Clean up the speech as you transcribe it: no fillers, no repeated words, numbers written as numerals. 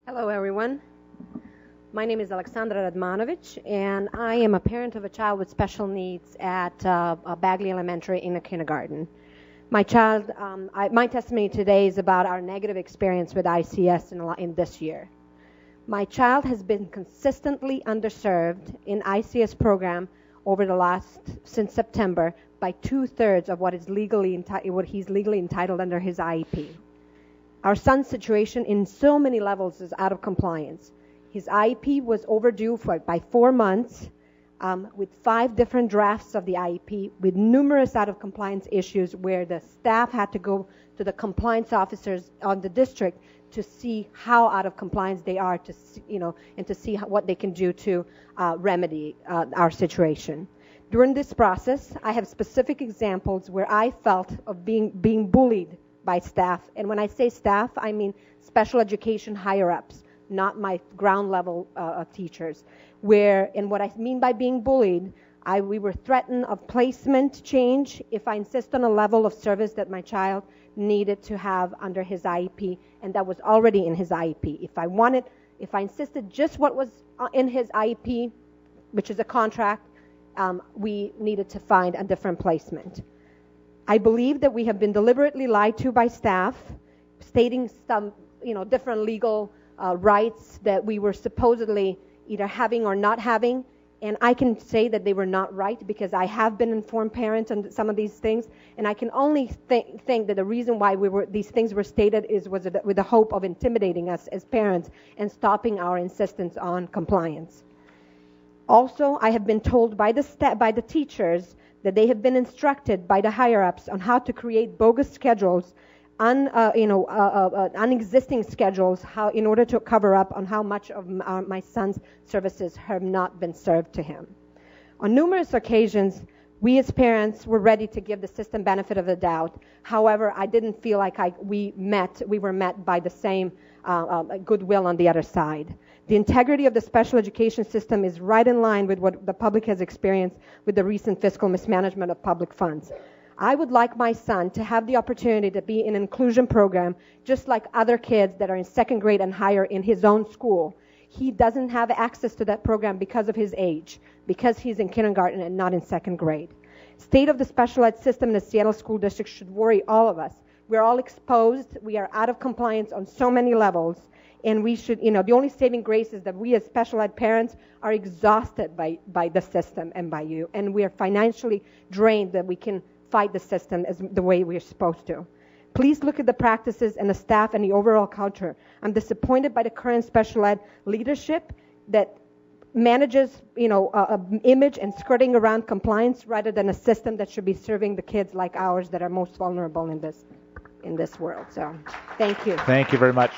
Hello, everyone. My name is Alexandra Radmanovic, and I am a parent of a child with special needs at Bagley Elementary in a kindergarten. My testimony today is about our negative experience with ICS in this year. My child has been consistently underserved in ICS program since September by 2/3 of what he's legally entitled under his IEP. Our son's situation in so many levels is out of compliance. His IEP was overdue by 4 months, with 5 different drafts of the IEP, with numerous out of compliance issues where the staff had to go to the compliance officers on the district to see how out of compliance they are, and to see what they can do to remedy our situation. During this process, I have specific examples where I felt of being bullied by staff. And when I say staff, I mean special education higher-ups, not my ground level teachers. And what I mean by being bullied, we were threatened of placement change if I insist on a level of service that my child needed to have under his IEP, and that was already in his IEP. If I insisted just what was in his IEP, which is a contract, we needed to find a different placement. I believe that we have been deliberately lied to by staff, stating some, different legal rights that we were supposedly either having or not having, and I can say that they were not right because I have been informed parent on some of these things, and I can only think that the reason why these things were stated was with the hope of intimidating us as parents and stopping our insistence on compliance. Also, I have been told by the teachers that they have been instructed by the higher-ups on how to create bogus schedules, unexisting schedules, in order to cover up on how much of my son's services have not been served to him. On numerous occasions, we as parents were ready to give the system benefit of the doubt. However, I didn't feel like we were met by the same goodwill on the other side. The integrity of the special education system is right in line with what the public has experienced with the recent fiscal mismanagement of public funds. I would like my son to have the opportunity to be in an inclusion program just like other kids that are in 2nd grade and higher in his own school. He doesn't have access to that program because of his age, because he's in kindergarten and not in 2nd grade. State of the special ed system in the Seattle School District should worry all of us. We're all exposed. We are out of compliance on so many levels. And we should, the only saving grace is that we as special ed parents are exhausted by the system and by you. And we are financially drained that we can fight the system as the way we're supposed to. Please look at the practices and the staff and the overall culture. I'm disappointed by the current special ed leadership that manages, image and skirting around compliance rather than a system that should be serving the kids like ours that are most vulnerable in this world. So, thank you. Thank you very much.